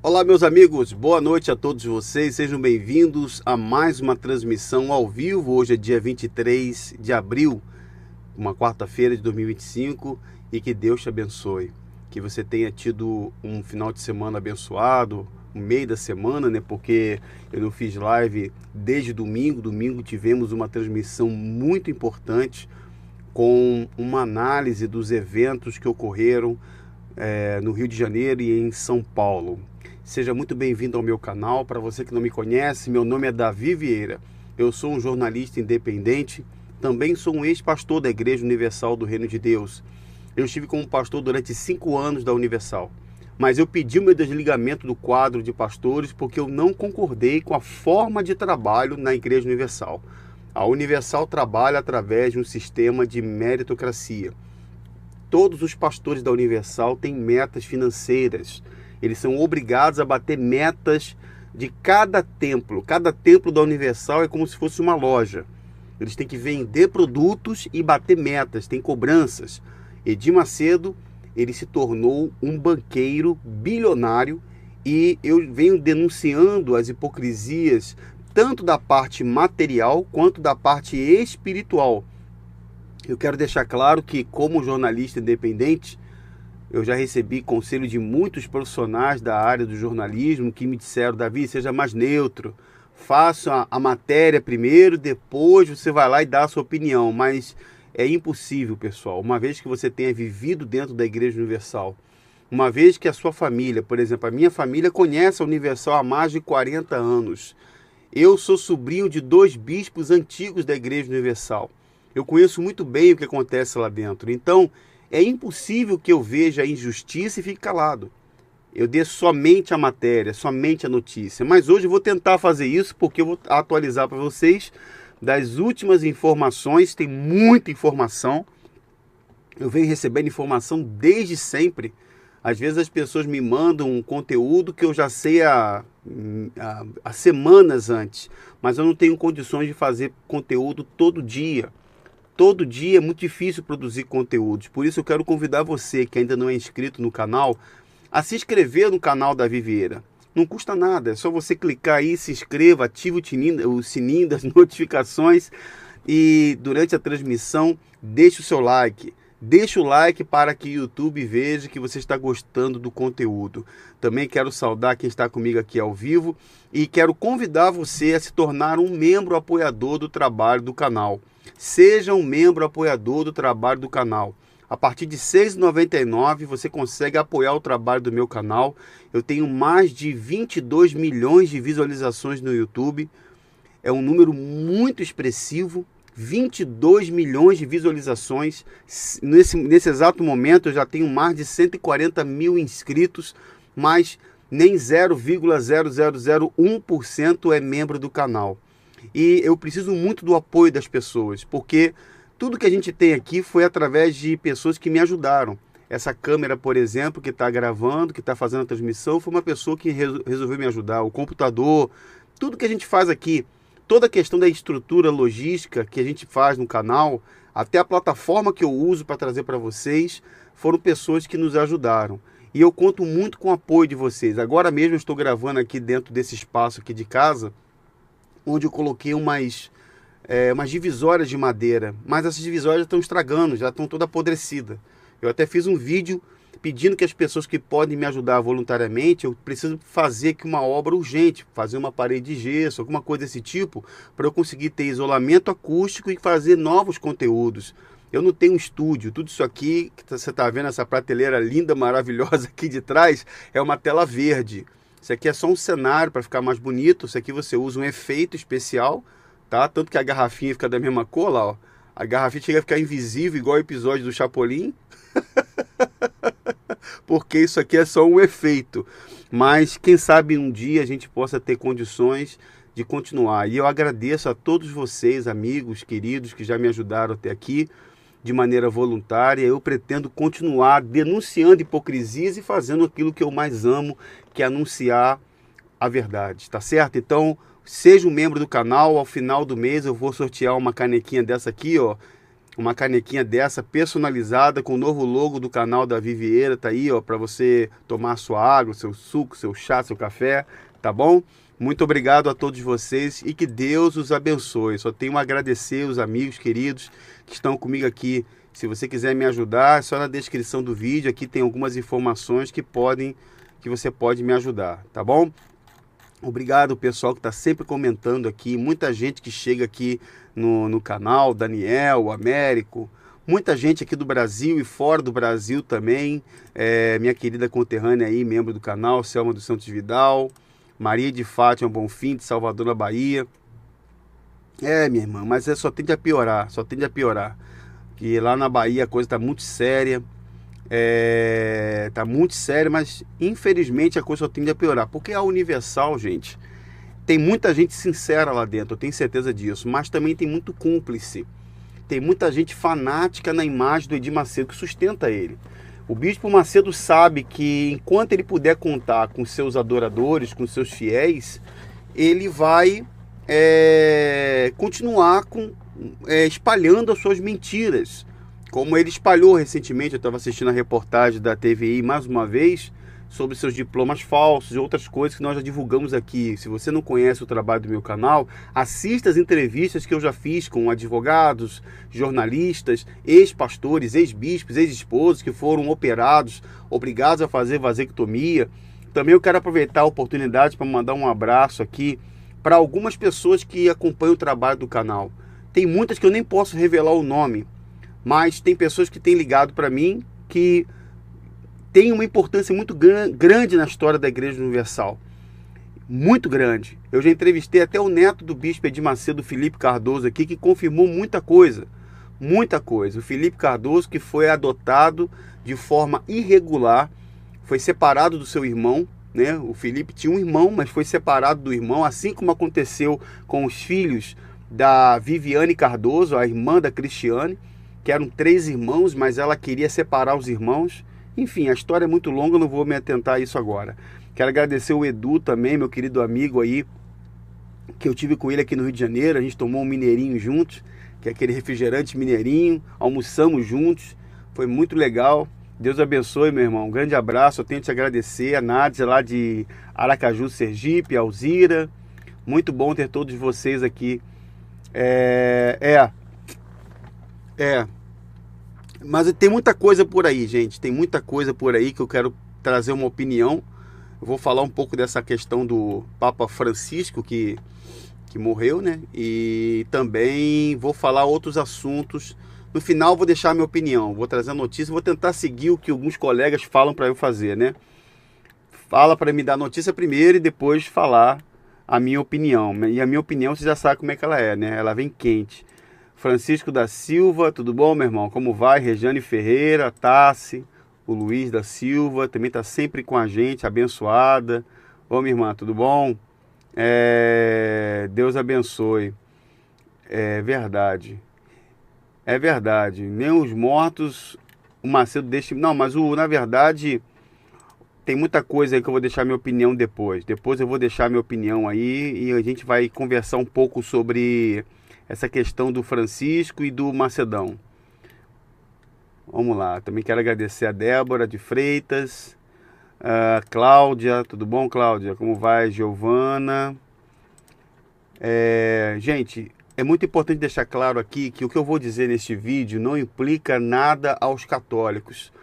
Olá, meus amigos, boa noite a todos vocês, sejam bem-vindos a mais uma transmissão ao vivo. Hoje é dia 23 de abril, uma quarta-feira de 2025, e que Deus te abençoe. Que você tenha tido um final de semana abençoado, o meio da semana, né? Porque eu não fiz live desde domingo. Domingo tivemos uma transmissão muito importante com uma análise dos eventos que ocorreram no Rio de Janeiro e em São Paulo. Seja muito bem-vindo ao meu canal. Para você que não me conhece, meu nome é Davi Vieira. Eu sou um jornalista independente, também sou um ex-pastor da Igreja Universal do Reino de Deus. Eu estive como pastor durante 5 anos da Universal, mas eu pedi o meu desligamento do quadro de pastores porque eu não concordei com a forma de trabalho na Igreja Universal. A Universal trabalha através de um sistema de meritocracia. Todos os pastores da Universal têm metas financeiras. Eles são obrigados a bater metas de cada templo. Cada templo da Universal é como se fosse uma loja. Eles têm que vender produtos e bater metas, tem cobranças. Edir Macedo, ele se tornou um banqueiro bilionário e eu venho denunciando as hipocrisias tanto da parte material quanto da parte espiritual. Eu quero deixar claro que, como jornalista independente, eu já recebi conselho de muitos profissionais da área do jornalismo que me disseram: Davi, seja mais neutro, faça a matéria primeiro, depois você vai lá e dá a sua opinião. Mas é impossível, pessoal, uma vez que você tenha vivido dentro da Igreja Universal, uma vez que a sua família, por exemplo, a minha família conhece a Universal há mais de 40 anos. Eu sou sobrinho de 2 bispos antigos da Igreja Universal. Eu conheço muito bem o que acontece lá dentro. Então, é impossível que eu veja a injustiça e fique calado. Eu dê somente a matéria, somente a notícia. Mas hoje eu vou tentar fazer isso porque eu vou atualizar para vocês das últimas informações. Tem muita informação. Eu venho recebendo informação desde sempre. Às vezes as pessoas me mandam um conteúdo que eu já sei há semanas antes. Mas eu não tenho condições de fazer conteúdo todo dia. Todo dia é muito difícil produzir conteúdos. Por isso eu quero convidar você que ainda não é inscrito no canal a se inscrever no canal Davi Vieira. Não custa nada, é só você clicar aí, se inscreva, ative o sininho das notificações e durante a transmissão deixe o seu like. Deixe o like para que o YouTube veja que você está gostando do conteúdo. Também quero saudar quem está comigo aqui ao vivo e quero convidar você a se tornar um membro apoiador do trabalho do canal. Seja um membro apoiador do trabalho do canal. A partir de R$ 6,99 você consegue apoiar o trabalho do meu canal. Eu tenho mais de 22 milhões de visualizações no YouTube. É um número muito expressivo. 22 milhões de visualizações. Nesse exato momento eu já tenho mais de 140 mil inscritos, mas nem 0,0001% é membro do canal. E eu preciso muito do apoio das pessoas, porque tudo que a gente tem aqui foi através de pessoas que me ajudaram. Essa câmera, por exemplo, que está gravando, que está fazendo a transmissão, foi uma pessoa que resolveu me ajudar. O computador, tudo que a gente faz aqui, toda a questão da estrutura logística que a gente faz no canal, até a plataforma que eu uso para trazer para vocês, foram pessoas que nos ajudaram. E eu conto muito com o apoio de vocês. Agora mesmo eu estou gravando aqui dentro desse espaço aqui de casa, onde eu coloquei umas divisórias de madeira, mas essas divisórias estão estragando, já estão toda apodrecida. Eu até fiz um vídeo pedindo que as pessoas que podem me ajudar voluntariamente, eu preciso fazer aqui uma obra urgente, fazer uma parede de gesso, alguma coisa desse tipo, para eu conseguir ter isolamento acústico e fazer novos conteúdos. Eu não tenho um estúdio, tudo isso aqui, que você está vendo, essa prateleira linda, maravilhosa aqui de trás, é uma tela verde. Isso aqui é só um cenário para ficar mais bonito. Isso aqui você usa um efeito especial, tá? Tanto que a garrafinha fica da mesma cor lá, ó. A garrafinha chega a ficar invisível, igual o episódio do Chapolin. Porque isso aqui é só um efeito. Mas quem sabe um dia a gente possa ter condições de continuar. E eu agradeço a todos vocês, amigos, queridos, que já me ajudaram até aqui de maneira voluntária. Eu pretendo continuar denunciando hipocrisias e fazendo aquilo que eu mais amo, que é anunciar a verdade, tá certo? Então, seja um membro do canal. Ao final do mês eu vou sortear uma canequinha dessa aqui, ó, uma canequinha dessa personalizada com o novo logo do canal Davi Vieira, tá aí, ó, para você tomar sua água, seu suco, seu chá, seu café, tá bom? Muito obrigado a todos vocês e que Deus os abençoe. Só tenho a agradecer os amigos queridos que estão comigo aqui. Se você quiser me ajudar, é só na descrição do vídeo, aqui tem algumas informações que você pode me ajudar, tá bom? Obrigado, pessoal que está sempre comentando aqui, muita gente que chega aqui no canal, Daniel, Américo, muita gente aqui do Brasil e fora do Brasil também, minha querida conterrânea aí, membro do canal, Selma dos Santos Vidal, Maria de Fátima Bonfim, de Salvador, na Bahia. Minha irmã, mas só tende a piorar, que lá na Bahia a coisa está muito séria, tá muito sério, mas infelizmente a coisa só tende a piorar, porque a Universal, gente, tem muita gente sincera lá dentro, eu tenho certeza disso, mas também tem muito cúmplice, tem muita gente fanática na imagem do Edir Macedo que sustenta ele. O Bispo Macedo sabe que enquanto ele puder contar com seus adoradores, com seus fiéis, ele vai continuar espalhando as suas mentiras, como ele espalhou recentemente. Eu estava assistindo a reportagem da TVI mais uma vez sobre seus diplomas falsos e outras coisas que nós já divulgamos aqui. Se você não conhece o trabalho do meu canal, assista as entrevistas que eu já fiz com advogados, jornalistas, ex-pastores, ex-bispos, ex-esposos que foram operados, obrigados a fazer vasectomia. Também eu quero aproveitar a oportunidade para mandar um abraço aqui para algumas pessoas que acompanham o trabalho do canal. Tem muitas que eu nem posso revelar o nome, mas tem pessoas que têm ligado para mim que tem uma importância muito grande na história da Igreja Universal. Muito grande. Eu já entrevistei até o neto do bispo Edir Macedo, Felipe Cardoso, aqui, que confirmou muita coisa. Muita coisa. O Felipe Cardoso, que foi adotado de forma irregular, foi separado do seu irmão, né? O Felipe tinha um irmão, mas foi separado do irmão, assim como aconteceu com os filhos da Viviane Cardoso, a irmã da Cristiane, que eram 3 irmãos, mas ela queria separar os irmãos. Enfim, a história é muito longa, eu não vou me atentar a isso agora. Quero agradecer o Edu também, meu querido amigo aí, que eu tive com ele aqui no Rio de Janeiro. A gente tomou um mineirinho juntos, que é aquele refrigerante mineirinho, almoçamos juntos, foi muito legal. Deus abençoe, meu irmão, um grande abraço, eu tenho que te agradecer, a Nádia lá de Aracaju, Sergipe, a Alzira, muito bom ter todos vocês aqui. Mas tem muita coisa por aí, gente. Tem muita coisa por aí que eu quero trazer uma opinião. Eu vou falar um pouco dessa questão do Papa Francisco que morreu, né? E também vou falar outros assuntos. No final vou deixar a minha opinião, vou trazer a notícia, vou tentar seguir o que alguns colegas falam para eu fazer, né? Fala para me dar a notícia primeiro e depois falar a minha opinião. E a minha opinião você já sabe como é que ela é, né? Ela vem quente. Francisco da Silva, tudo bom, meu irmão? Como vai? Rejane Ferreira, Tassi, o Luiz da Silva, também está sempre com a gente, abençoada. Ô, minha irmã, tudo bom? Deus abençoe. É verdade. É verdade. Nem os mortos, o Macedo deixa... Não, mas na verdade, tem muita coisa aí que eu vou deixar minha opinião depois. Depois eu vou deixar minha opinião aí e a gente vai conversar um pouco sobre essa questão do Francisco e do Macedão. Vamos lá, também quero agradecer a Débora de Freitas, Cláudia, tudo bom, Cláudia? Como vai? Giovana. Gente, é muito importante deixar claro aqui que o que eu vou dizer neste vídeo não implica nada aos católicos.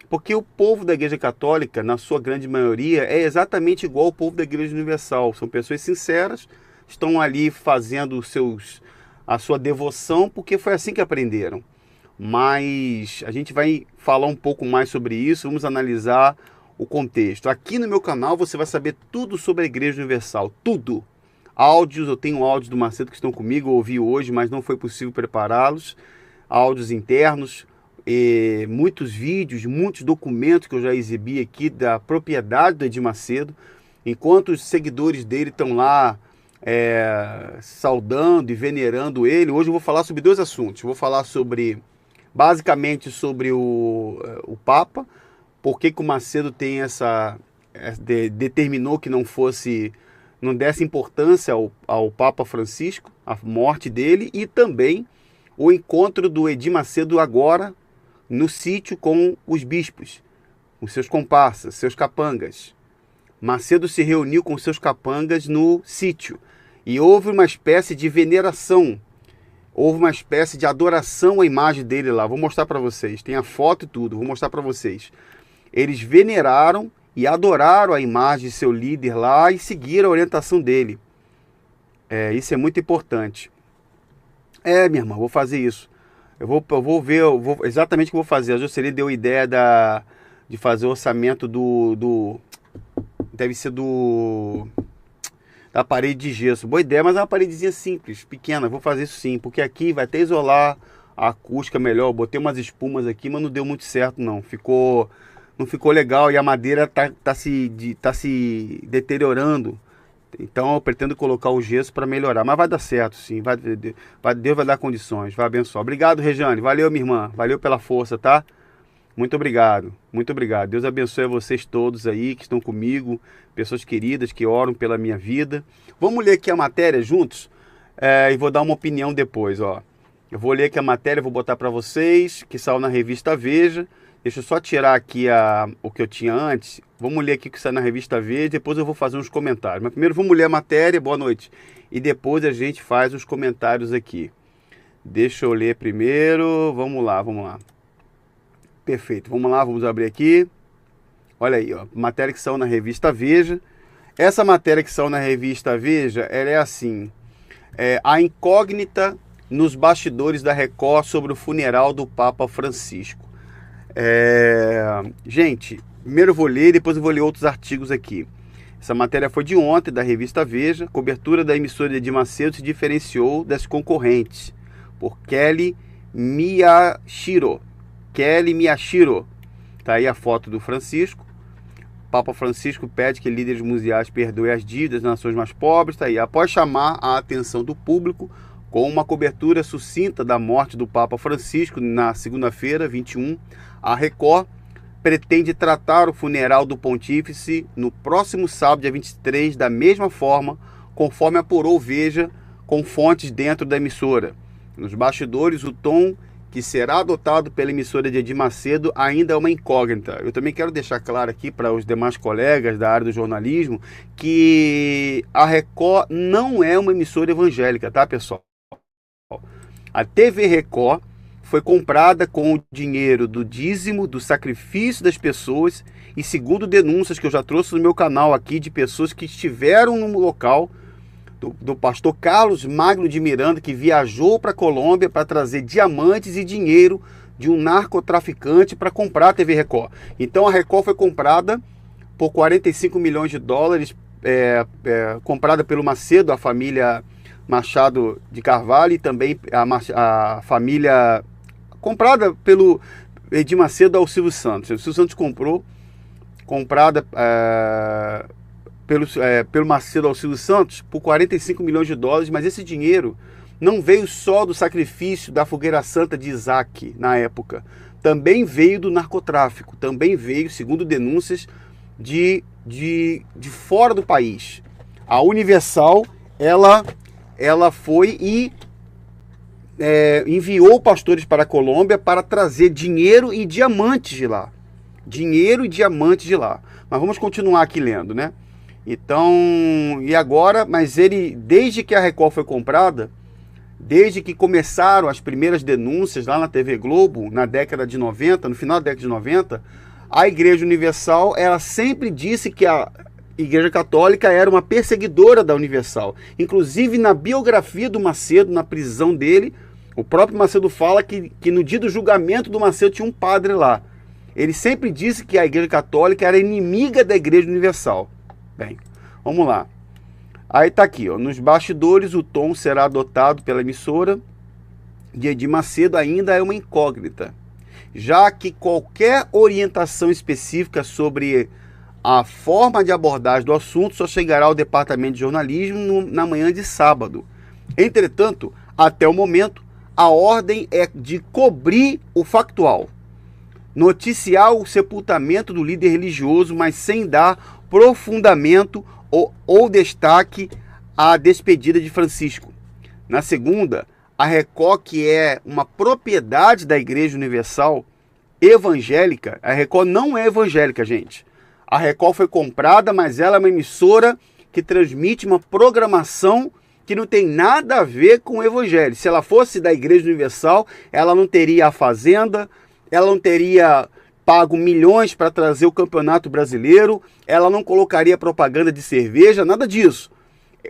Porque o povo da Igreja Católica, na sua grande maioria, é exatamente igual ao povo da Igreja Universal. São pessoas sinceras, estão ali fazendo a sua devoção, porque foi assim que aprenderam. Mas a gente vai falar um pouco mais sobre isso, vamos analisar o contexto. Aqui no meu canal você vai saber tudo sobre a Igreja Universal, tudo. Áudios, eu tenho áudios do Macedo que estão comigo, eu ouvi hoje, mas não foi possível prepará-los. Áudios internos, muitos vídeos, muitos documentos que eu já exibi aqui da propriedade do Edir Macedo. Enquanto os seguidores dele estão lá saudando e venerando ele, hoje eu vou falar sobre 2 assuntos. Eu vou falar basicamente sobre o Papa, por que o Macedo tem determinou que não desse importância ao Papa Francisco, a morte dele, e também o encontro do Edir Macedo agora no sítio com os bispos, com seus comparsas, seus capangas. Macedo se reuniu com seus capangas no sítio e houve uma espécie de veneração, houve uma espécie de adoração à imagem dele lá. Vou mostrar para vocês, tem a foto e tudo, vou mostrar para vocês. Eles veneraram e adoraram a imagem de seu líder lá e seguiram a orientação dele. Isso é muito importante. Minha irmã, vou fazer isso. Eu vou ver exatamente o que eu vou fazer. A Jocely deu a ideia de fazer o orçamento deve ser da parede de gesso. Boa ideia, mas é uma paredezinha simples, pequena. Vou fazer isso sim, porque aqui vai até isolar a acústica melhor. Eu botei umas espumas aqui, mas não deu muito certo não. Não ficou legal e a madeira tá se deteriorando. Então eu pretendo colocar o gesso para melhorar. Mas vai dar certo sim, Deus vai dar condições, vai abençoar. Obrigado, Rejane, valeu minha irmã, valeu pela força, tá? Muito obrigado, muito obrigado. Deus abençoe a vocês todos aí que estão comigo, pessoas queridas que oram pela minha vida. Vamos ler aqui a matéria juntos e vou dar uma opinião depois, ó. Eu vou ler aqui a matéria, vou botar para vocês, que saiu na revista Veja. Deixa eu só tirar aqui o que eu tinha antes. Vamos ler aqui o que sai na revista Veja, depois eu vou fazer uns comentários. Mas primeiro vamos ler a matéria, boa noite. E depois a gente faz os comentários aqui. Deixa eu ler primeiro, vamos lá. Perfeito, vamos lá, vamos abrir aqui. Olha aí, ó, matéria que saiu na revista Veja. Essa matéria que saiu na revista Veja, ela é assim. A incógnita nos bastidores da Record sobre o funeral do Papa Francisco. Gente, primeiro eu vou ler, depois eu vou ler outros artigos aqui. Essa matéria foi de ontem, da revista Veja. Cobertura da emissora de Edir Macedo se diferenciou das concorrentes por Kelly Miyashiro. Tá aí a foto do Francisco. Papa Francisco pede que líderes mundiais perdoem as dívidas das nações mais pobres. Tá aí. Após chamar a atenção do público com uma cobertura sucinta da morte do Papa Francisco na segunda-feira, 21, a Record pretende tratar o funeral do pontífice no próximo sábado, dia 23, da mesma forma, conforme apurou Veja com fontes dentro da emissora. Nos bastidores, o tom que será adotado pela emissora de Edir Macedo ainda é uma incógnita. Eu também quero deixar claro aqui para os demais colegas da área do jornalismo que a Record não é uma emissora evangélica, tá, pessoal? A TV Record foi comprada com o dinheiro do dízimo, do sacrifício das pessoas e segundo denúncias que eu já trouxe no meu canal aqui de pessoas que estiveram no local, do pastor Carlos Magno de Miranda, que viajou para a Colômbia para trazer diamantes e dinheiro de um narcotraficante para comprar a TV Record. Então a Record foi comprada por 45 milhões de dólares, comprada pelo Macedo, a família Machado de Carvalho, e também a família comprada pelo Edir Macedo ao Silvio Santos. O Silvio Santos comprada pelo Macedo ao Silvio Santos por 45 milhões de dólares, mas esse dinheiro não veio só do sacrifício da fogueira santa de Isaac na época, também veio do narcotráfico, também veio, segundo denúncias, de fora do país. A Universal, ela foi e enviou pastores para a Colômbia para trazer dinheiro e diamantes de lá. Mas vamos continuar aqui lendo, né? Então, e agora, mas desde que a Record foi comprada, desde que começaram as primeiras denúncias lá na TV Globo, na década de 90, no final da década de 90, a Igreja Universal, ela sempre disse que a Igreja Católica era uma perseguidora da Universal. Inclusive, na biografia do Macedo, na prisão dele, o próprio Macedo fala que no dia do julgamento do Macedo tinha um padre lá. Ele sempre disse que a Igreja Católica era inimiga da Igreja Universal. Bem, vamos lá. Aí tá aqui, ó, nos bastidores o tom será adotado pela emissora de Edir Macedo ainda é uma incógnita, já que qualquer orientação específica sobre a forma de abordagem do assunto só chegará ao departamento de jornalismo na manhã de sábado. Entretanto, até o momento, a ordem é de cobrir o factual, noticiar o sepultamento do líder religioso, mas sem dar aprofundamento ou destaque à despedida de Francisco. Na segunda, a Record, que é uma propriedade da Igreja Universal evangélica, a Record não é evangélica, gente. A Record foi comprada, mas ela é uma emissora que transmite uma programação que não tem nada a ver com o evangelho. Se ela fosse da Igreja Universal, ela não teria a Fazenda, ela não teria pago milhões para trazer o Campeonato Brasileiro, ela não colocaria propaganda de cerveja, nada disso.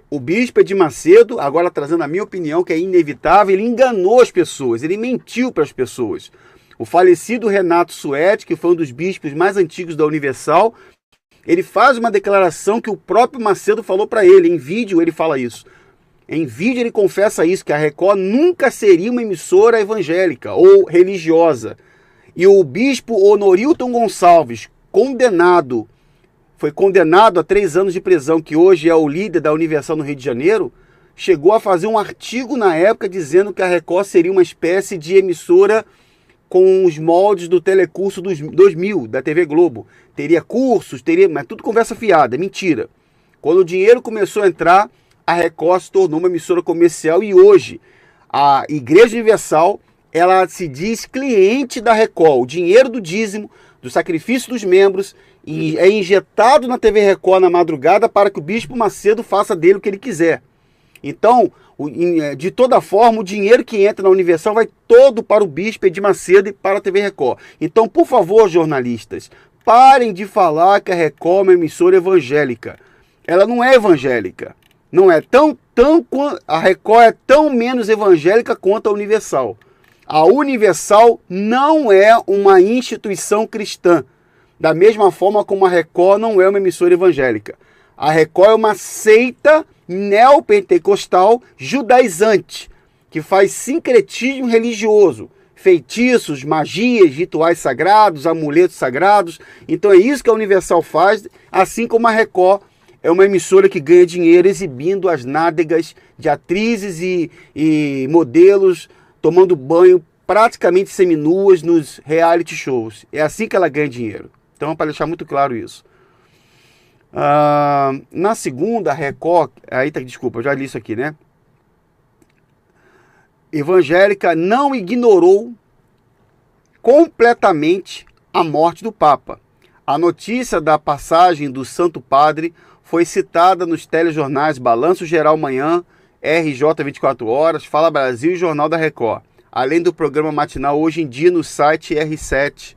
O bispo Edir Macedo, agora trazendo a minha opinião, que é inevitável, ele enganou as pessoas, ele mentiu para as pessoas. O falecido Renato Suete, que foi um dos bispos mais antigos da Universal, ele faz uma declaração que o próprio Macedo falou para ele, em vídeo ele fala isso. Em vídeo ele confessa isso, que a Record nunca seria uma emissora evangélica ou religiosa. E o bispo Honorilton Gonçalves, foi condenado a 3 anos de prisão, que hoje é o líder da Universal no Rio de Janeiro, chegou a fazer um artigo na época dizendo que a Record seria uma espécie de emissora com os moldes do Telecurso dos 2000, da TV Globo. Teria cursos, mas tudo conversa fiada, é mentira. Quando o dinheiro começou a entrar, a Record se tornou uma emissora comercial e hoje a Igreja Universal, ela se diz cliente da Record. O dinheiro do dízimo, do sacrifício dos membros, e é injetado na TV Record na madrugada para que o bispo Macedo faça dele o que ele quiser. Então, de toda forma, o dinheiro que entra na Universal vai todo para o bispo Edir Macedo e para a TV Record. Então, por favor, jornalistas, parem de falar que a Record é uma emissora evangélica. Ela não é evangélica. Não é a Record é tão menos evangélica quanto a Universal. A Universal não é uma instituição cristã, da mesma forma como a Record não é uma emissora evangélica. A Record é uma seita neopentecostal judaizante, que faz sincretismo religioso, feitiços, magias, rituais sagrados, amuletos sagrados. Então é isso que a Universal faz, assim como a Record é uma emissora que ganha dinheiro exibindo as nádegas de atrizes e modelos tomando banho praticamente seminuas nos reality shows. É assim que ela ganha dinheiro. Então, para deixar muito claro isso. Na segunda, a Record... desculpa, eu já li isso aqui, né? Evangélica não ignorou completamente a morte do Papa. A notícia da passagem do Santo Padre foi citada nos telejornais Balanço Geral Manhã, RJ 24 Horas, Fala Brasil e Jornal da Record. Além do programa matinal Hoje em Dia no site R7.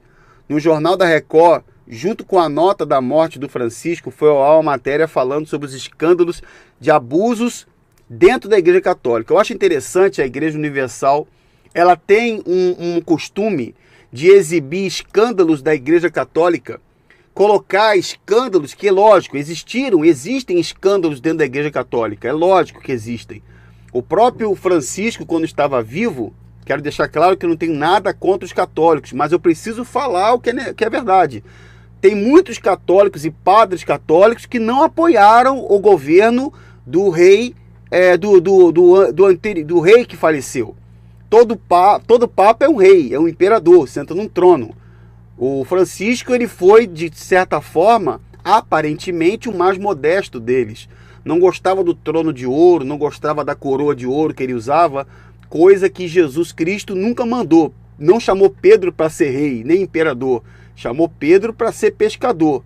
No Jornal da Record, junto com a nota da morte do Francisco, foi ao ar uma matéria falando sobre os escândalos de abusos dentro da Igreja Católica. Eu acho interessante a Igreja Universal, ela tem um costume de exibir escândalos da Igreja Católica, colocar escândalos que, lógico, existem escândalos dentro da Igreja Católica, é lógico que existem. O próprio Francisco, quando estava vivo, quero deixar claro que eu não tenho nada contra os católicos, mas eu preciso falar o que é verdade. Tem muitos católicos e padres católicos que não apoiaram o governo do rei, do rei que faleceu. Todo papa é um rei, é um imperador, senta num trono. O Francisco, ele foi, de certa forma, aparentemente o mais modesto deles. Não gostava do trono de ouro, não gostava da coroa de ouro que ele usava, coisa que Jesus Cristo nunca mandou. Não chamou Pedro para ser rei, nem imperador. Chamou Pedro para ser pescador.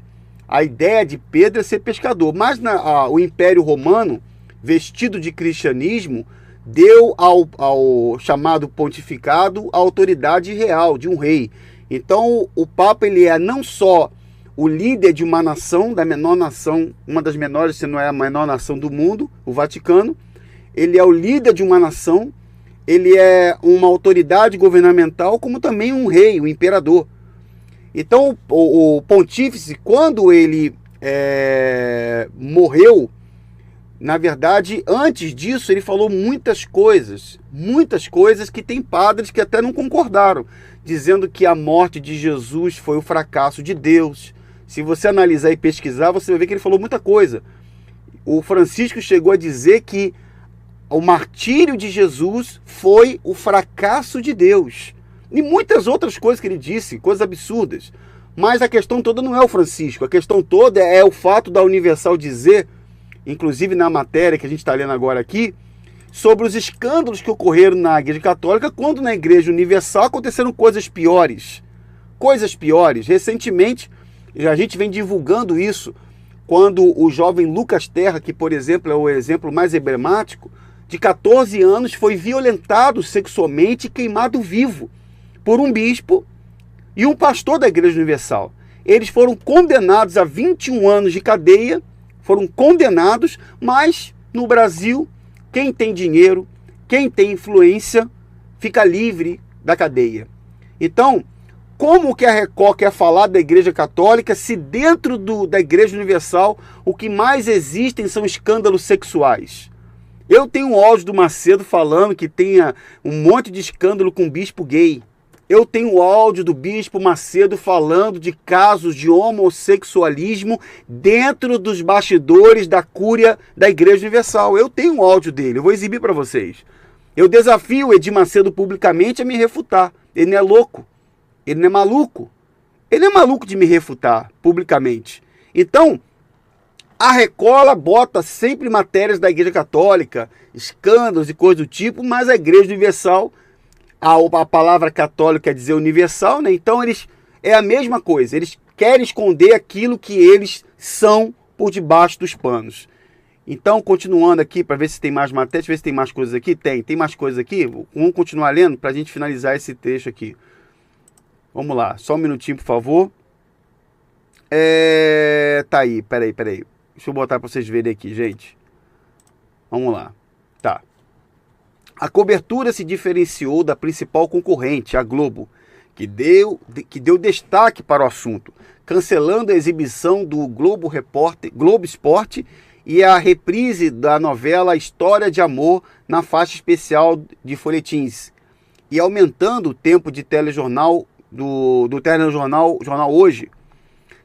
A ideia de Pedro é ser pescador. Mas o Império Romano, vestido de cristianismo, deu ao chamado pontificado a autoridade real de um rei. Então o Papa, ele é não só o líder de uma nação, da menor nação, uma das menores, se não é a menor nação do mundo, o Vaticano. Ele é o líder de uma nação, ele é uma autoridade governamental, como também um rei, um imperador. Então o pontífice, quando ele morreu, na verdade, antes disso, ele falou muitas coisas que tem padres que até não concordaram, dizendo que a morte de Jesus foi o fracasso de Deus. Se você analisar e pesquisar, você vai ver que ele falou muita coisa. O Francisco chegou a dizer que o martírio de Jesus foi o fracasso de Deus. E muitas outras coisas que ele disse, coisas absurdas. Mas a questão toda não é o Francisco, a questão toda é o fato da Universal dizer, inclusive na matéria que a gente está lendo agora aqui, sobre os escândalos que ocorreram na Igreja Católica, quando na Igreja Universal aconteceram coisas piores. Coisas piores. Recentemente, a gente vem divulgando isso, quando o jovem Lucas Terra, que por exemplo é o exemplo mais emblemático, de 14 anos, foi violentado sexualmente e queimado vivo por um bispo e um pastor da Igreja Universal. Eles foram condenados a 21 anos de cadeia, foram condenados, mas no Brasil, quem tem dinheiro, quem tem influência, fica livre da cadeia. Então, como que a Record quer falar da Igreja Católica se dentro da Igreja Universal o que mais existem são escândalos sexuais? Eu tenho um áudio do Macedo falando que tenha um monte de escândalo com bispo gay. Eu tenho o áudio do bispo Macedo falando de casos de homossexualismo dentro dos bastidores da cúria da Igreja Universal. Eu tenho o áudio dele, eu vou exibir para vocês. Eu desafio o Edir Macedo publicamente a me refutar. Ele não é louco, ele não é maluco. Ele é maluco de me refutar publicamente. Então, a Record bota sempre matérias da Igreja Católica, escândalos e coisas do tipo, mas a Igreja Universal, a palavra católica quer dizer universal, né? Então é a mesma coisa, eles querem esconder aquilo que eles são por debaixo dos panos. Então, continuando aqui, para ver se tem mais matérias, ver se tem mais coisas aqui, tem mais coisas aqui, vamos continuar lendo para a gente finalizar esse trecho aqui. Vamos lá, só um minutinho, por favor. Tá aí, peraí. Deixa eu botar para vocês verem aqui, gente. Vamos lá, tá. A cobertura se diferenciou da principal concorrente, a Globo, que deu destaque para o assunto, cancelando a exibição do Globo Esporte e a reprise da novela História de Amor na faixa especial de folhetins, e aumentando o tempo de telejornal do telejornal Jornal Hoje.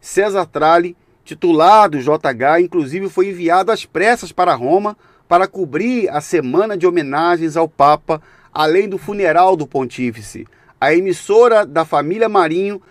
César Tralli, titular do JH, inclusive foi enviado às pressas para Roma para cobrir a semana de homenagens ao Papa, além do funeral do Pontífice. A emissora da família Marinho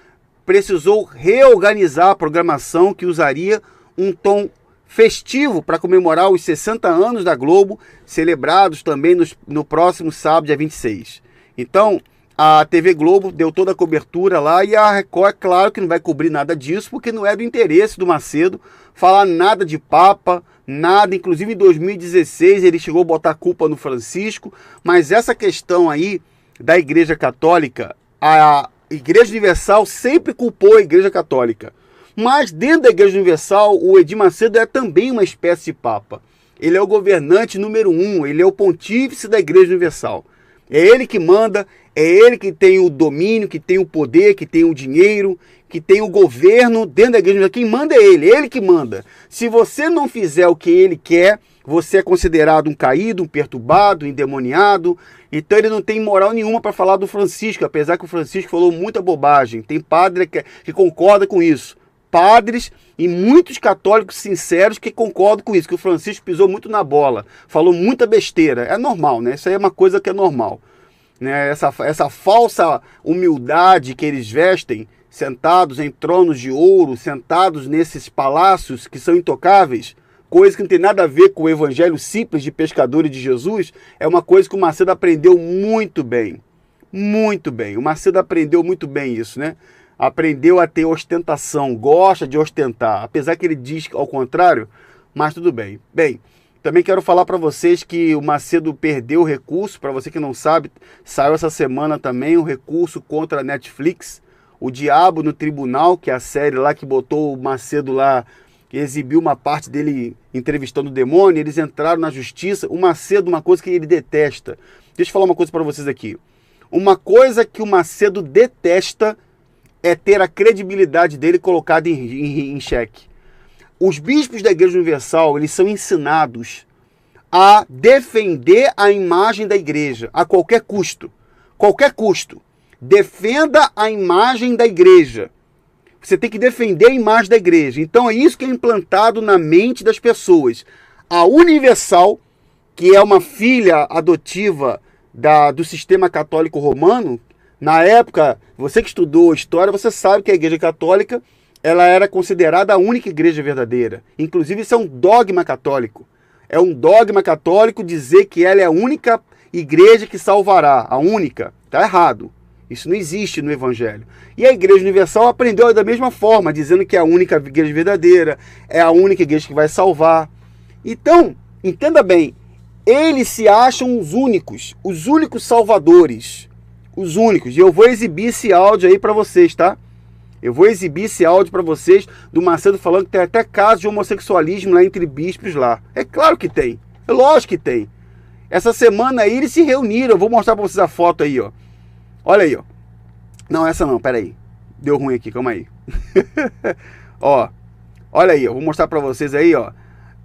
precisou reorganizar a programação, que usaria um tom festivo para comemorar os 60 anos da Globo, celebrados também no próximo sábado, dia 26. Então, a TV Globo deu toda a cobertura lá, e a Record, é claro que não vai cobrir nada disso, porque não é do interesse do Macedo falar nada de Papa, nada. Inclusive em 2016 ele chegou a botar culpa no Francisco, mas essa questão aí da Igreja Católica, a Igreja Universal sempre culpou a Igreja Católica. Mas dentro da Igreja Universal, o Edir Macedo é também uma espécie de Papa. Ele é o governante número 1, ele é o pontífice da Igreja Universal. É ele que manda, é ele que tem o domínio, que tem o poder, que tem o dinheiro, que tem o governo dentro da igreja. Quem manda é ele que manda. Se você não fizer o que ele quer, você é considerado um caído, um perturbado, um endemoniado. Então ele não tem moral nenhuma para falar do Francisco, apesar que o Francisco falou muita bobagem. Tem padre que concorda com isso. Padres e muitos católicos sinceros que concordam com isso, que o Francisco pisou muito na bola, falou muita besteira. É normal, né? Isso aí é uma coisa que é normal, né? Essa falsa humildade que eles vestem, sentados em tronos de ouro, sentados nesses palácios que são intocáveis, coisa que não tem nada a ver com o evangelho simples de pescador e de Jesus, é uma coisa que o Macedo aprendeu muito bem. Muito bem. O Macedo aprendeu muito bem isso, né? Aprendeu a ter ostentação, gosta de ostentar, apesar que ele diz ao contrário, mas tudo bem. Bem, também quero falar para vocês que o Macedo perdeu o recurso. Para você que não sabe, saiu essa semana também um recurso contra a Netflix, O Diabo no Tribunal, que é a série lá que botou o Macedo lá, que exibiu uma parte dele entrevistando o demônio. Eles entraram na justiça. O Macedo, uma coisa que ele detesta. Deixa eu falar uma coisa para vocês aqui. Uma coisa que o Macedo detesta é ter a credibilidade dele colocada em xeque. Os bispos da Igreja Universal, eles são ensinados a defender a imagem da igreja a qualquer custo. Qualquer custo. Defenda a imagem da igreja. Você tem que defender a imagem da igreja. Então é isso que é implantado na mente das pessoas. A Universal, que é uma filha adotiva do sistema católico romano, na época, você que estudou história, você sabe que a Igreja Católica ela era considerada a única igreja verdadeira. Inclusive, isso é um dogma católico. É um dogma católico dizer que ela é a única igreja que salvará. A única. Está errado. Isso não existe no Evangelho. E a Igreja Universal aprendeu da mesma forma, dizendo que é a única igreja verdadeira, é a única igreja que vai salvar. Então, entenda bem, eles se acham os únicos salvadores. Os únicos. E eu vou exibir esse áudio aí para vocês, tá? Eu vou exibir esse áudio para vocês do Macedo falando que tem até caso de homossexualismo lá entre bispos lá. É claro que tem. É lógico que tem. Essa semana aí eles se reuniram. Eu vou mostrar para vocês a foto aí, ó. Olha aí, ó. Não, essa não, peraí. Deu ruim aqui, calma aí. Ó, olha aí, ó. Vou mostrar para vocês aí, ó.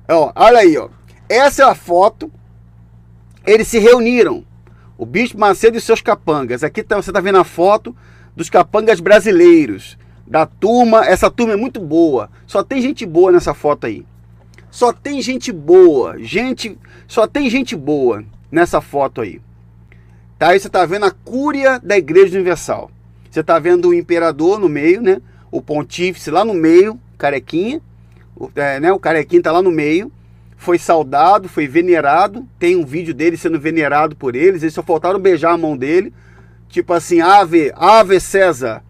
Ó, olha aí, ó. Essa é a foto. Eles se reuniram. O Bispo Macedo e seus capangas. Aqui tá, você tá vendo a foto dos capangas brasileiros. Da turma. Essa turma é muito boa. Só tem gente boa nessa foto aí. Só tem gente boa. Só tem gente boa nessa foto aí. Tá? Aí você tá vendo a cúria da Igreja Universal. Você tá vendo o imperador no meio, né? O pontífice lá no meio, carequinha. O carequinha tá lá no meio. Foi saudado, foi venerado. Tem um vídeo dele sendo venerado por eles. Eles só faltaram beijar a mão dele. Tipo assim, Ave César.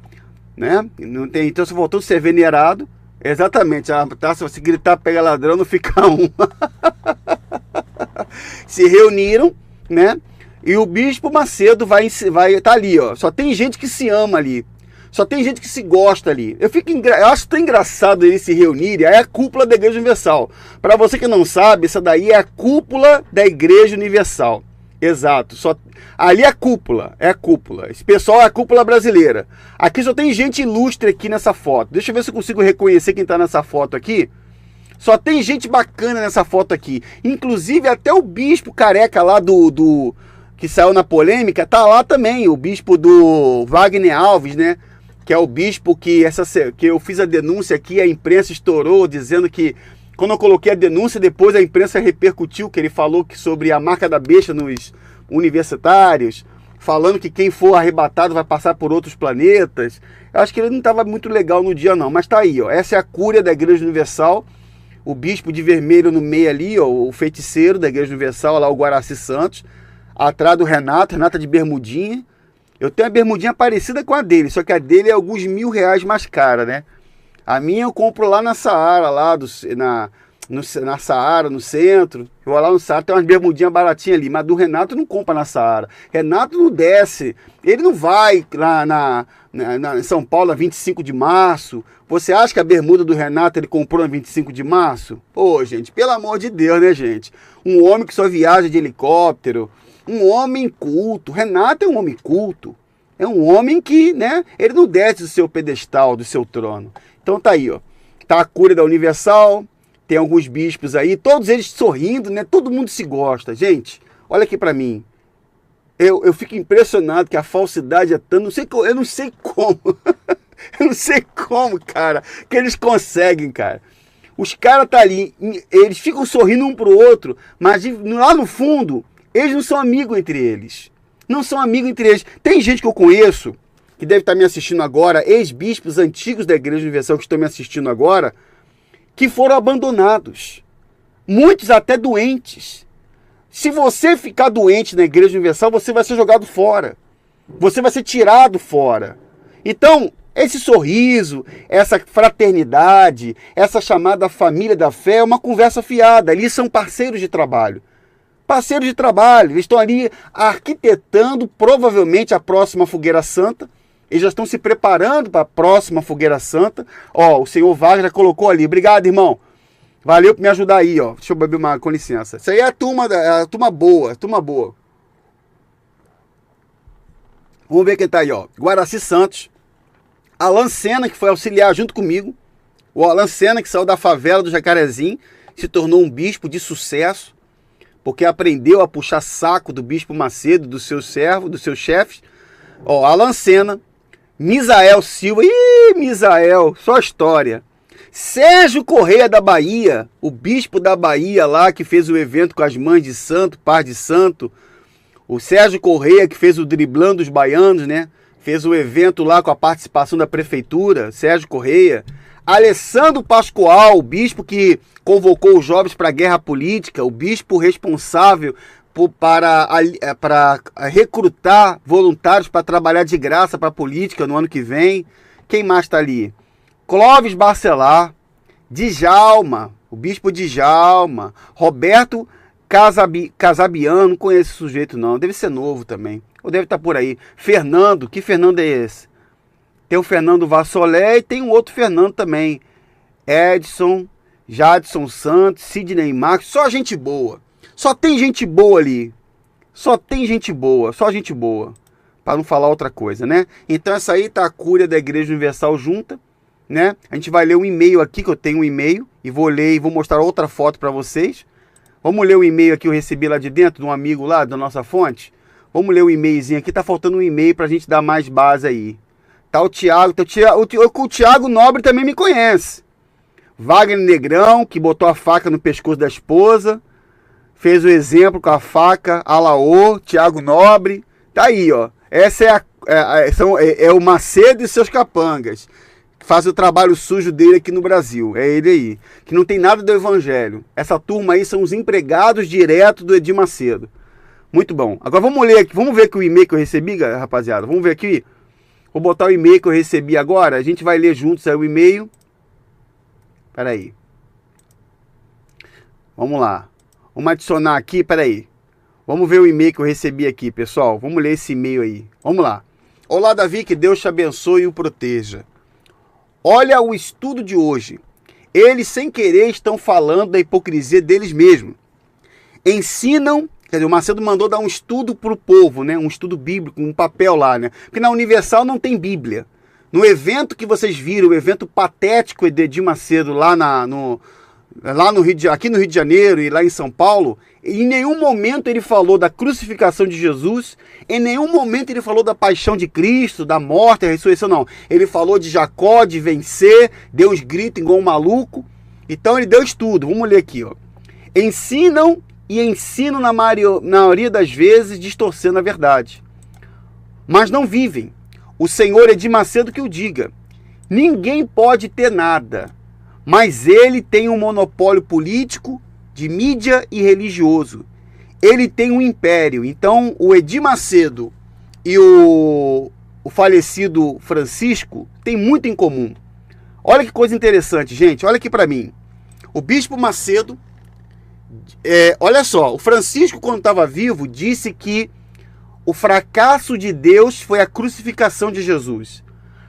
Né? Não tem, então só faltou ser venerado. Exatamente. Tá? Se você gritar pega ladrão, não fica um. Se reuniram, né? E o Bispo Macedo vai tá ali, ó. Só tem gente que se ama ali. Só tem gente que se gosta ali. Eu acho tão engraçado eles se reunirem. Aí é a cúpula da Igreja Universal. Para você que não sabe, essa daí é a cúpula da Igreja Universal. Exato. Ali é a cúpula. É a cúpula. Esse pessoal é a cúpula brasileira. Aqui só tem gente ilustre aqui nessa foto. Deixa eu ver se eu consigo reconhecer quem tá nessa foto aqui. Só tem gente bacana nessa foto aqui. Inclusive até o bispo careca lá que saiu na polêmica, tá lá também. O bispo do Wagner Alves, né? Que é o bispo que eu fiz a denúncia aqui, a imprensa estourou, dizendo que quando eu coloquei a denúncia, depois a imprensa repercutiu que ele falou sobre a marca da besta nos universitários, falando que quem for arrebatado vai passar por outros planetas. Eu acho que ele não estava muito legal no dia não, mas tá aí, ó. Essa é a cúria da Igreja Universal, o bispo de vermelho no meio ali, ó, o feiticeiro da Igreja Universal, lá o Guaraci Santos, atrás do Renato de bermudinha. Eu tenho a bermudinha parecida com a dele, só que a dele é alguns R$ 1.000 mais cara, né? A minha eu compro lá na Saara, lá na Saara, no centro. Eu vou lá no Saara, tem umas bermudinhas baratinhas ali, mas do Renato não compra na Saara. Renato não desce, ele não vai lá em São Paulo a 25 de março. Você acha que a bermuda do Renato ele comprou na 25 de março? Pô, gente, pelo amor de Deus, né, gente? Um homem que só viaja de helicóptero. Um homem culto. Renato é um homem culto. É um homem que, né, ele não desce do seu pedestal, do seu trono. Então tá aí, ó. Tá a cúria da Universal, tem alguns bispos aí, todos eles sorrindo, né? Todo mundo se gosta. Gente, olha aqui pra mim. Eu fico impressionado que a falsidade é tão... Eu não sei como. Eu não sei como, cara, que eles conseguem, cara. Os caras tá ali, eles ficam sorrindo um pro outro, mas lá no fundo... Eles não são amigos entre eles. Não são amigos entre eles. Tem gente que eu conheço, que deve estar me assistindo agora, ex-bispos antigos da Igreja Universal que estão me assistindo agora, que foram abandonados. Muitos até doentes. Se você ficar doente na Igreja Universal, você vai ser jogado fora. Você vai ser tirado fora. Então, esse sorriso, essa fraternidade, essa chamada família da fé é uma conversa fiada. Ali são parceiros de trabalho. Parceiros de trabalho, eles estão ali arquitetando provavelmente a próxima fogueira santa. Eles já estão se preparando para a próxima fogueira santa. Ó, o senhor Wagner colocou ali. Obrigado, irmão. Valeu por me ajudar aí, ó. Deixa eu beber uma, com licença. Isso aí é a turma boa, turma boa. Vamos ver quem tá aí, ó. Guaraci Santos. Alan Senna, que foi auxiliar junto comigo. O Alan Senna, que saiu da favela do Jacarezinho, se tornou um bispo de sucesso, porque aprendeu a puxar saco do Bispo Macedo, dos seus servos, dos seus chefes. Ó, Alan Senna, Misael Silva, Misael, só história. Sérgio Correia da Bahia, o bispo da Bahia lá, que fez o evento com as mães de santo, par de santo. O Sérgio Correia, que fez o Driblando os Baianos, né? Fez o evento lá com a participação da prefeitura, Sérgio Correia. Alessandro Pascoal, o bispo que convocou os jovens para a guerra política, o bispo responsável para recrutar voluntários para trabalhar de graça para a política no ano que vem. Quem mais está ali? Clóvis Barcelar, Djalma, o bispo Djalma, Roberto Casabiano, não conheço esse sujeito não, deve ser novo também, ou deve estar por aí. Fernando, que Fernando é esse? Tem o Fernando Vassolé e tem um outro Fernando também. Edson, Jadson Santos, Sidney Marques, só gente boa. Só tem gente boa ali. Só tem gente boa, só gente boa. Para não falar outra coisa, né? Então essa aí tá a cúria da Igreja Universal junta, né? A gente vai ler um e-mail aqui, que eu tenho um e-mail, e vou ler e vou mostrar outra foto para vocês. Vamos ler o e-mail aqui que eu recebi lá de dentro, de um amigo lá, da nossa fonte. Vamos ler o e-mailzinho aqui, tá faltando um e-mail pra gente dar mais base aí. Tá o Thiago, o Thiago Nobre também me conhece. Wagner Negrão, que botou a faca no pescoço da esposa. Fez o exemplo com a faca, Alaô, Thiago Nobre. Tá aí, ó. Essa é o Macedo e seus capangas. Que faz o trabalho sujo dele aqui no Brasil. É ele aí. Que não tem nada do evangelho. Essa turma aí são os empregados diretos do Edir Macedo. Muito bom. Agora vamos ler aqui. Vamos ver aqui o e-mail que eu recebi, rapaziada. Vamos ver aqui. Vou botar o e-mail que eu recebi agora. A gente vai ler juntos aí o e-mail. Espera aí. Vamos lá. Vamos adicionar aqui, espera aí. Vamos ver o e-mail que eu recebi aqui, pessoal. Vamos ler esse e-mail aí. Vamos lá. Olá, Davi, que Deus te abençoe e o proteja. Olha o estudo de hoje. Eles, sem querer, estão falando da hipocrisia deles mesmos. Ensinam... Quer dizer, o Macedo mandou dar um estudo para o povo, né? Um estudo bíblico, um papel lá, né? Porque na Universal não tem Bíblia. No evento que vocês viram, o evento patético de Edir Macedo lá no aqui no Rio de Janeiro e lá em São Paulo, em nenhum momento ele falou da crucificação de Jesus, em nenhum momento ele falou da paixão de Cristo, da morte, da ressurreição, não. Ele falou de Jacó, de vencer, deu uns gritos igual um maluco. Então ele deu estudo. Vamos ler aqui, ó. Ensinam na maioria das vezes distorcendo a verdade. Mas não vivem. O Senhor Edir Macedo que o diga. Ninguém pode ter nada, mas ele tem um monopólio político, de mídia e religioso. Ele tem um império. Então o Edir Macedo e o falecido Francisco têm muito em comum. Olha que coisa interessante, gente. Olha aqui para mim. O Bispo Macedo... olha só, o Francisco, quando estava vivo, disse que o fracasso de Deus foi a crucificação de Jesus.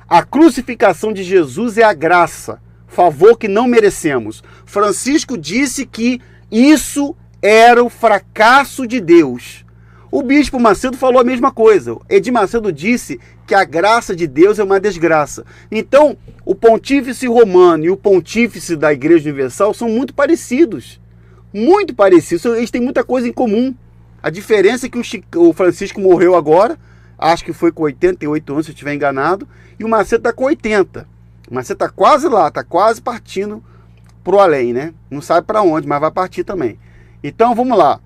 A crucificação de Jesus é a graça, favor que não merecemos. Francisco disse que isso era o fracasso de Deus. O Bispo Macedo falou a mesma coisa. Edir Macedo disse que a graça de Deus é uma desgraça. Então, o pontífice romano e o pontífice da Igreja Universal são muito parecidos. Muito parecidos, eles têm muita coisa em comum. A diferença é que o Francisco morreu agora, acho que foi com 88 anos, se eu estiver enganado, e o Macedo está com 80. O Macedo está quase lá, está quase partindo para o além, né? Não sabe para onde, mas vai partir também. Então, vamos lá.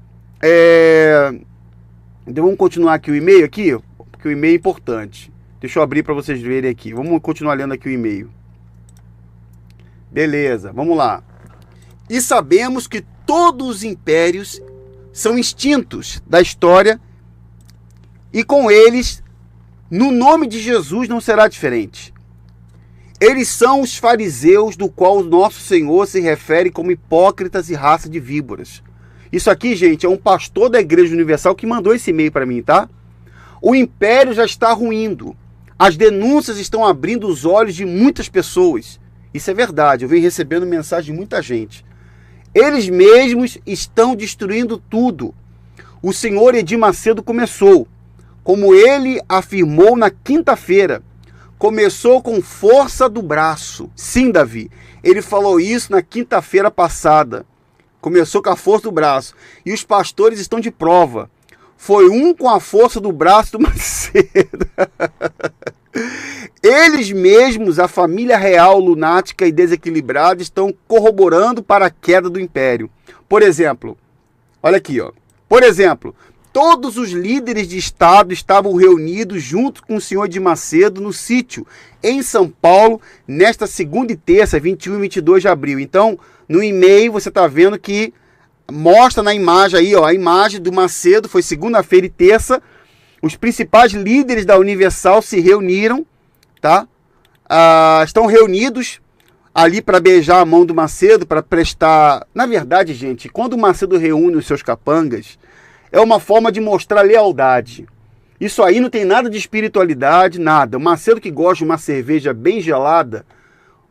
Vamos continuar aqui o e-mail, aqui, porque o e-mail é importante. Deixa eu abrir para vocês verem aqui. Vamos continuar lendo aqui o e-mail. Beleza, vamos lá. E sabemos que todos os impérios são extintos da história e com eles, no nome de Jesus, não será diferente. Eles são os fariseus do qual o nosso Senhor se refere como hipócritas e raça de víboras. Isso aqui, gente, é um pastor da Igreja Universal que mandou esse e-mail para mim, tá? O império já está ruindo. As denúncias estão abrindo os olhos de muitas pessoas. Isso é verdade, eu venho recebendo mensagem de muita gente. Eles mesmos estão destruindo tudo. O senhor Edir Macedo começou, como ele afirmou na quinta-feira, começou com força do braço. Sim, Davi, ele falou isso na quinta-feira passada. Começou com a força do braço. E os pastores estão de prova. Foi um com a força do braço do Macedo. Eles mesmos, a família real lunática e desequilibrada, estão corroborando para a queda do império. Por exemplo, olha aqui, ó. Por exemplo, Todos os líderes de Estado estavam reunidos junto com o senhor de Macedo no sítio, em São Paulo, nesta segunda e terça, 21 e 22 de abril. Então, no e-mail, você está vendo que mostra na imagem aí, ó, a imagem do Macedo, foi segunda-feira e terça. Os principais líderes da Universal se reuniram, tá? Estão reunidos ali para beijar a mão do Macedo, para prestar... Na verdade, gente, quando o Macedo reúne os seus capangas, é uma forma de mostrar lealdade. Isso aí não tem nada de espiritualidade, nada. O Macedo que gosta de uma cerveja bem gelada,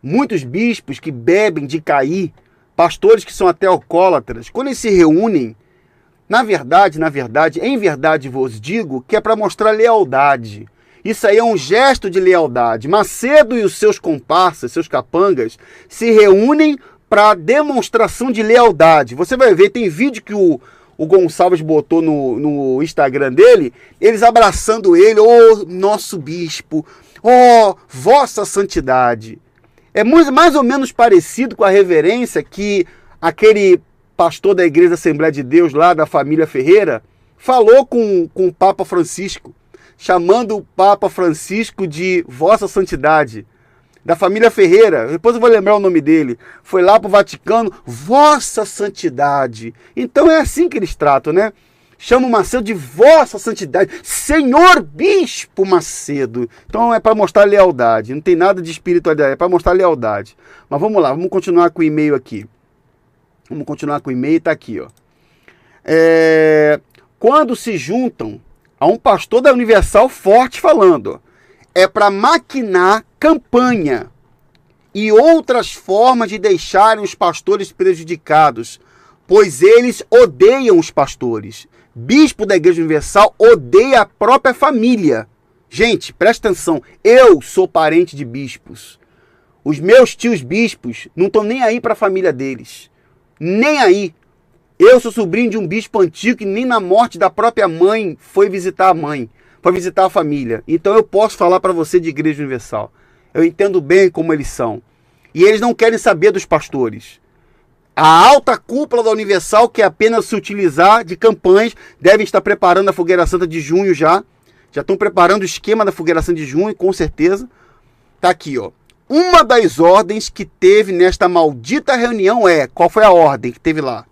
muitos bispos que bebem de cair, pastores que são até alcoólatras, quando eles se reúnem, em verdade vos digo que é para mostrar lealdade. Isso aí é um gesto de lealdade. Macedo e os seus comparsas, seus capangas, se reúnem para demonstração de lealdade. Você vai ver, tem vídeo que o Gonçalves botou no Instagram dele, eles abraçando ele, nosso bispo, vossa santidade. É mais ou menos parecido com a reverência que aquele pastor da Igreja Assembleia de Deus, lá da família Ferreira, falou com o Papa Francisco, chamando o Papa Francisco de vossa santidade. Da família Ferreira, depois eu vou lembrar o nome dele, foi lá para o Vaticano, vossa santidade. Então é assim que eles tratam, né? Chama o Macedo de vossa santidade, senhor bispo Macedo. Então é para mostrar lealdade, não tem nada de espiritualidade, é para mostrar lealdade. Mas vamos lá, vamos continuar com o e-mail aqui. Vamos continuar com o e-mail, tá aqui, ó. Quando se juntam a um pastor da Universal forte falando, ó, é para maquinar campanha e outras formas de deixarem os pastores prejudicados, pois eles odeiam os pastores. Bispo da Igreja Universal odeia a própria família. Gente, presta atenção, eu sou parente de bispos. Os meus tios bispos não estão nem aí para a família deles. Nem aí. Eu sou sobrinho de um bispo antigo que nem na morte da própria mãe foi visitar a mãe. Foi visitar a família. Então eu posso falar para você de Igreja Universal. Eu entendo bem como eles são. E eles não querem saber dos pastores. A alta cúpula da Universal quer apenas se utilizar de campanhas. Devem estar preparando a Fogueira Santa de junho já. Já estão preparando o esquema da Fogueira Santa de junho, com certeza. Tá aqui, ó. Uma das ordens que teve nesta maldita reunião qual foi a ordem que teve lá?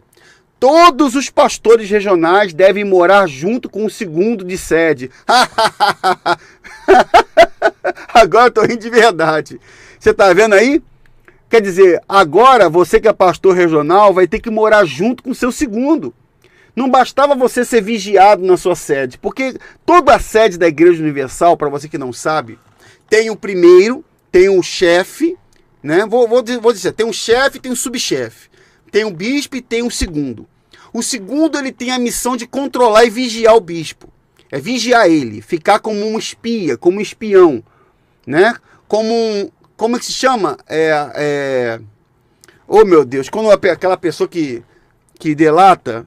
Todos os pastores regionais devem morar junto com o segundo de sede. Agora eu tô rindo de verdade. Você tá vendo aí? Quer dizer, agora você que é pastor regional vai ter que morar junto com o seu segundo. Não bastava você ser vigiado na sua sede, porque toda a sede da Igreja Universal, para você que não sabe, tem o primeiro, tem um chefe, né? Vou dizer, tem um chefe e tem um subchefe. Tem um bispo e tem um segundo. O segundo, ele tem a missão de controlar e vigiar o bispo. É vigiar ele, ficar como um espia, como um espião, né? Como é que se chama? Oh, meu Deus, quando aquela pessoa que delata,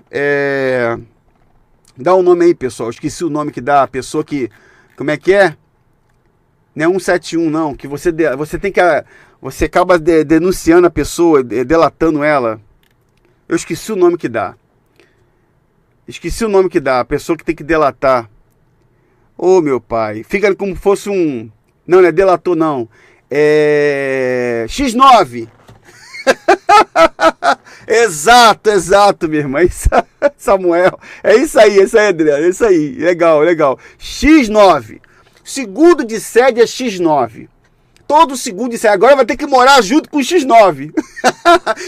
dá um nome aí, pessoal, esqueci o nome que dá, a pessoa que, como é que é? Não é 171, não, que você tem que, você acaba denunciando a pessoa, delatando ela. Eu esqueci o nome que dá. A pessoa que tem que delatar. Ô, meu pai, fica como fosse um... Não é delator, não. X9. Exato, meu irmão. Samuel. É isso aí, Adriano. É isso aí. Legal. X9. Segundo de sede é X9. Todo segundo de sede. Agora vai ter que morar junto com o X9.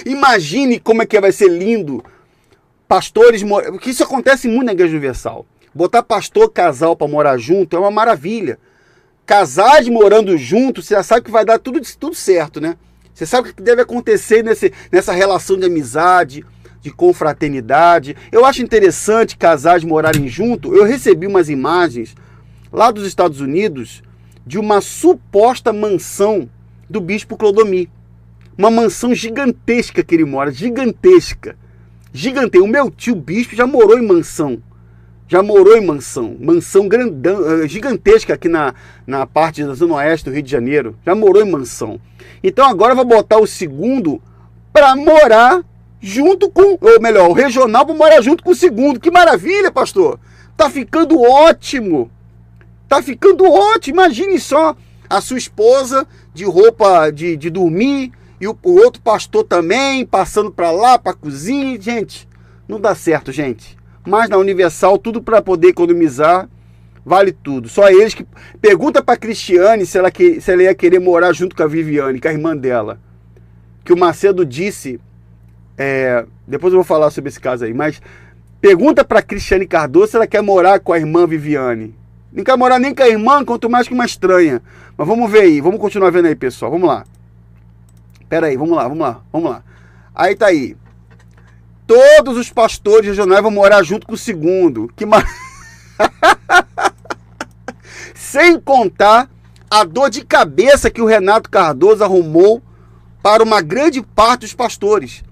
Imagine como é que vai ser lindo. Pastores... Porque isso acontece muito na Igreja Universal. Botar pastor, casal para morar junto é uma maravilha. Casais morando junto, você já sabe que vai dar tudo certo, né? Você sabe o que deve acontecer nessa relação de amizade, de confraternidade. Eu acho interessante casais morarem junto. Eu recebi umas imagens lá dos Estados Unidos de uma suposta mansão do bispo Clodomir. Uma mansão gigantesca que ele mora, gigantesca. O meu tio bispo já morou em mansão. Mansão grandão, gigantesca aqui na parte da Zona Oeste do Rio de Janeiro. Já morou em mansão. Então agora vai botar o segundo para morar junto com, ou melhor, o regional para morar junto com o segundo. Que maravilha, pastor! Tá ficando ótimo. Tá ficando ótimo. Imagine só a sua esposa de roupa de dormir e o outro pastor também passando para lá, para a cozinha. Gente, não dá certo, gente. Mas na Universal, tudo para poder economizar, vale tudo. Só eles que... Pergunta para a Cristiane se ela ia querer morar junto com a Viviane, que é a irmã dela. Que o Macedo disse... depois eu vou falar sobre esse caso aí, mas... Pergunta para a Cristiane Cardoso se ela quer morar com a irmã Viviane. Não quer morar nem com a irmã, quanto mais que uma estranha. Mas vamos ver aí, vamos continuar vendo aí, pessoal. Vamos lá. Pera aí, vamos lá. Aí tá aí. Todos os pastores regionais vão morar junto com o segundo. Que Sem contar a dor de cabeça que o Renato Cardoso arrumou para uma grande parte dos pastores.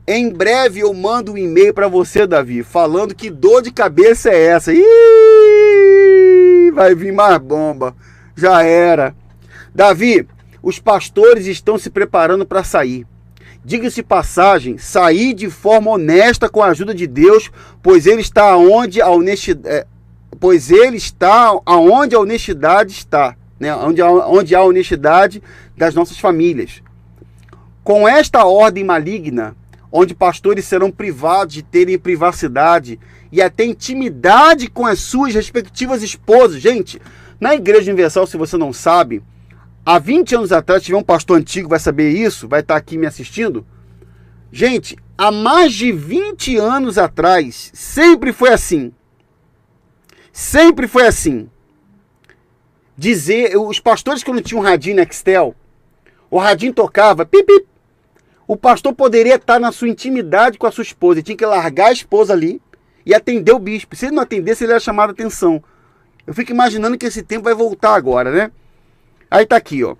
Em breve eu mando um e-mail para você, Davi, falando que dor de cabeça é essa. Ih, vai vir mais bomba. Já era. Davi, os pastores estão se preparando para sair. Diga-se passagem, sair de forma honesta com a ajuda de Deus, pois ele está onde a honestidade, está, né? Onde há a honestidade das nossas famílias. Com esta ordem maligna, onde pastores serão privados de terem privacidade e até intimidade com as suas respectivas esposas. Gente, na Igreja Universal, se você não sabe, há 20 anos atrás, se tiver um pastor antigo, vai saber isso, vai estar aqui me assistindo. Gente, há mais de 20 anos atrás, sempre foi assim. Sempre foi assim. Os pastores que não tinham radinho Nextel, o radinho tocava, pip, pip. O pastor poderia estar na sua intimidade com a sua esposa. Ele tinha que largar a esposa ali e atender o bispo. Se ele não atendesse, ele era chamado a atenção. Eu fico imaginando que esse tempo vai voltar agora, né? Aí tá aqui, ó.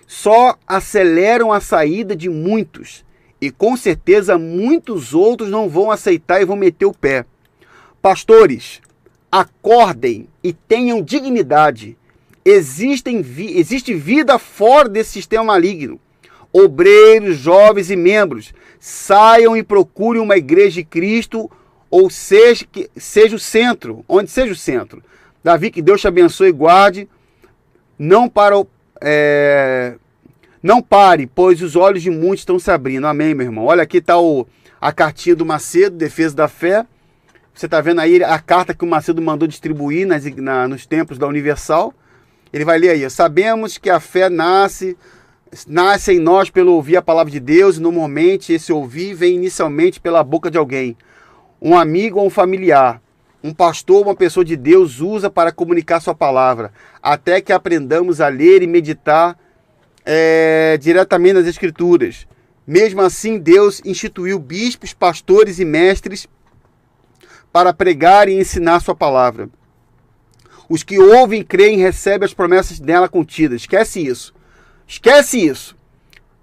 Só aceleram a saída de muitos. E com certeza muitos outros não vão aceitar e vão meter o pé. Pastores, acordem e tenham dignidade. Existe vida fora desse sistema maligno. Obreiros, jovens e membros, saiam e procurem uma igreja de Cristo, ou seja, que seja o centro, onde seja o centro. Davi, que Deus te abençoe e guarde. Não pare, pois os olhos de muitos estão se abrindo. Amém, meu irmão. Olha, aqui está a cartinha do Macedo, Defesa da Fé. Você está vendo aí a carta que o Macedo mandou distribuir nos templos da Universal. Ele vai ler aí. Sabemos que a fé nasce em nós pelo ouvir a palavra de Deus, e normalmente esse ouvir vem inicialmente pela boca de alguém, um amigo ou um familiar. Um pastor, uma pessoa de Deus usa para comunicar sua palavra, até que aprendamos a ler e meditar diretamente nas Escrituras. Mesmo assim, Deus instituiu bispos, pastores e mestres para pregar e ensinar sua palavra. Os que ouvem e creem recebem as promessas dela contidas. Esquece isso. Esquece isso.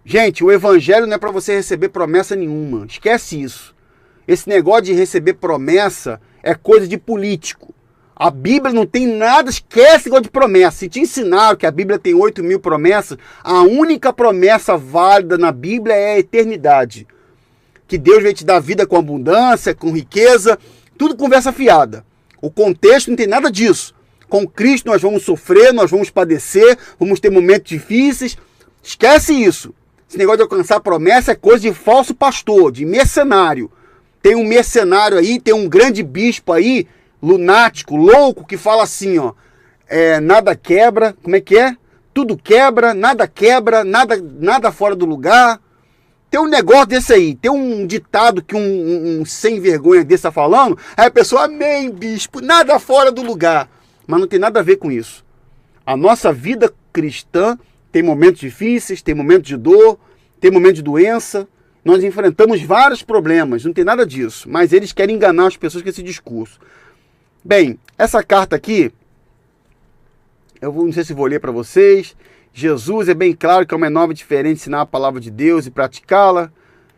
Gente, o evangelho não é para você receber promessa nenhuma. Esquece isso. Esse negócio de receber promessa é coisa de político. A Bíblia não tem nada, esquece esse negócio de promessa. Se te ensinaram que a Bíblia tem 8.000 promessas, a única promessa válida na Bíblia é a eternidade. Que Deus vai te dar vida com abundância, com riqueza, tudo conversa fiada. O contexto não tem nada disso. Com Cristo nós vamos sofrer, nós vamos padecer, vamos ter momentos difíceis. Esquece isso. Esse negócio de alcançar promessa é coisa de falso pastor, de mercenário. Tem um mercenário aí, tem um grande bispo aí, lunático, louco, que fala assim, ó. Nada quebra, como é que é? Tudo quebra, nada fora do lugar. Tem um negócio desse aí, tem um ditado que um sem vergonha desse tá falando, aí a pessoa, amém, bispo, nada fora do lugar. Mas não tem nada a ver com isso. A nossa vida cristã tem momentos difíceis, tem momentos de dor, tem momentos de doença. Nós enfrentamos vários problemas, não tem nada disso. Mas eles querem enganar as pessoas com esse discurso. Bem, essa carta aqui, não sei se vou ler para vocês. Jesus é bem claro que é uma nova diferente ensinar a palavra de Deus e praticá-la.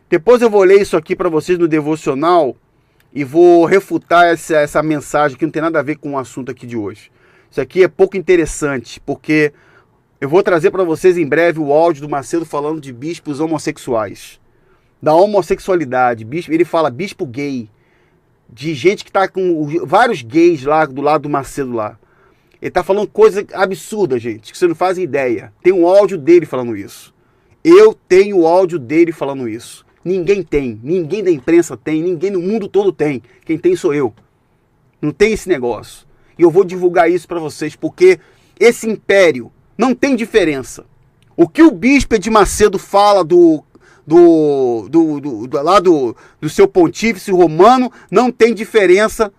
Depois eu vou ler isso aqui para vocês no devocional. E vou refutar essa mensagem que não tem nada a ver com o assunto aqui de hoje. Isso aqui é pouco interessante, porque eu vou trazer para vocês em breve o áudio do Macedo falando de bispos homossexuais. Da homossexualidade. Ele fala bispo gay. de gente que tá com vários gays lá do lado do Macedo lá. Ele tá falando coisa absurda, gente, que você não faz ideia. Tem um áudio dele falando isso. Eu tenho o áudio dele falando isso. Ninguém tem, ninguém da imprensa tem, ninguém no mundo todo tem. Quem tem sou eu. Não tem esse negócio. E eu vou divulgar isso para vocês, porque esse império não tem diferença. O que o bispo de Macedo fala do seu pontífice romano não tem diferença.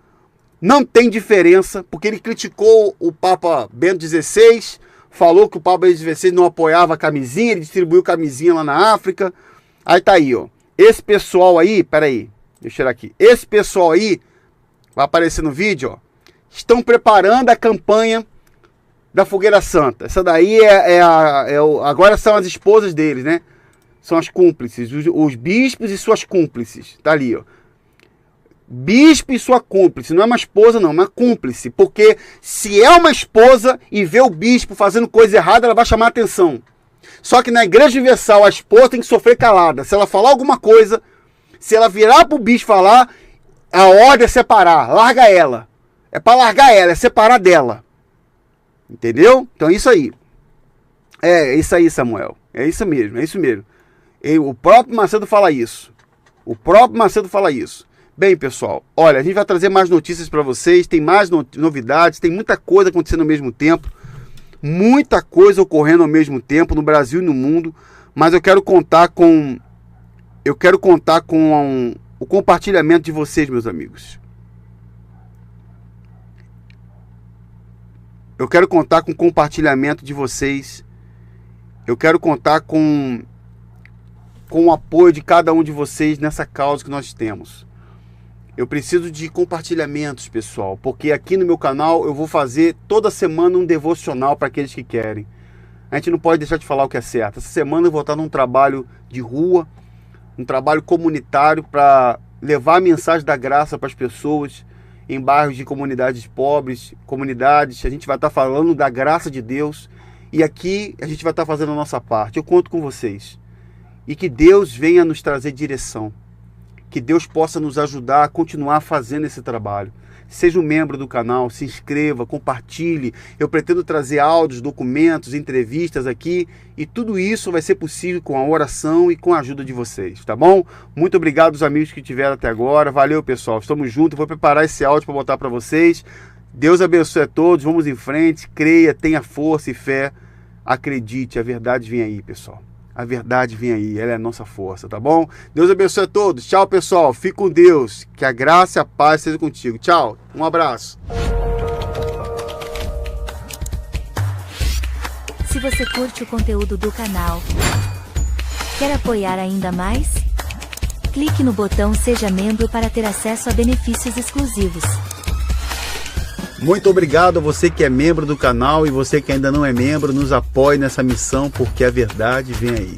Não tem diferença, porque ele criticou o Papa Bento XVI, falou que o Papa Bento XVI não apoiava a camisinha, ele distribuiu camisinha lá na África. Aí tá aí, ó. Esse pessoal aí, peraí, deixa eu tirar aqui. Esse pessoal aí, vai aparecer no vídeo, ó. Estão preparando a campanha da Fogueira Santa. Essa daí agora são as esposas deles, né? São as cúmplices, os bispos e suas cúmplices. Tá ali, ó. Bispo e sua cúmplice. Não é uma esposa, não, é uma cúmplice. Porque se é uma esposa e vê o bispo fazendo coisa errada, ela vai chamar atenção. Só que na Igreja Universal, a esposa tem que sofrer calada. Se ela falar alguma coisa, se ela virar pro bispo falar, a ordem é separar. Larga ela. É para largar ela, é separar dela. Entendeu? Então é isso aí. É isso aí, Samuel. É isso mesmo, é isso mesmo. O próprio Macedo fala isso. O próprio Macedo fala isso. Bem, pessoal, olha, a gente vai trazer mais notícias para vocês, tem mais novidades, tem muita coisa acontecendo ao mesmo tempo, muita coisa ocorrendo ao mesmo tempo no Brasil e no mundo, mas eu quero contar com o compartilhamento de vocês, meus amigos. Eu quero contar com o compartilhamento de vocês. Eu quero contar com o apoio de cada um de vocês nessa causa que nós temos. Eu preciso de compartilhamentos, pessoal, porque aqui no meu canal eu vou fazer toda semana um devocional para aqueles que querem. A gente não pode deixar de falar o que é certo. Essa semana eu vou estar num trabalho de rua, um trabalho comunitário para levar a mensagem da graça para as pessoas em bairros de comunidades pobres, comunidades. A gente vai estar falando da graça de Deus e aqui a gente vai estar fazendo a nossa parte. Eu conto com vocês. E que Deus venha nos trazer direção. Que Deus possa nos ajudar a continuar fazendo esse trabalho. Seja um membro do canal, se inscreva, compartilhe. Eu pretendo trazer áudios, documentos, entrevistas aqui. E tudo isso vai ser possível com a oração e com a ajuda de vocês, tá bom? Muito obrigado aos amigos que tiveram até agora. Valeu, pessoal. Estamos juntos. Vou preparar esse áudio para botar para vocês. Deus abençoe a todos. Vamos em frente. Creia, tenha força e fé. Acredite, a verdade vem aí, pessoal. A verdade vem aí, ela é a nossa força, tá bom? Deus abençoe a todos. Tchau, pessoal. Fique com Deus. Que a graça e a paz seja contigo. Tchau. Um abraço. Se você curte o conteúdo do canal, quer apoiar ainda mais? Clique no botão Seja Membro para ter acesso a benefícios exclusivos. Muito obrigado a você que é membro do canal e você que ainda não é membro, nos apoie nessa missão porque a verdade vem aí.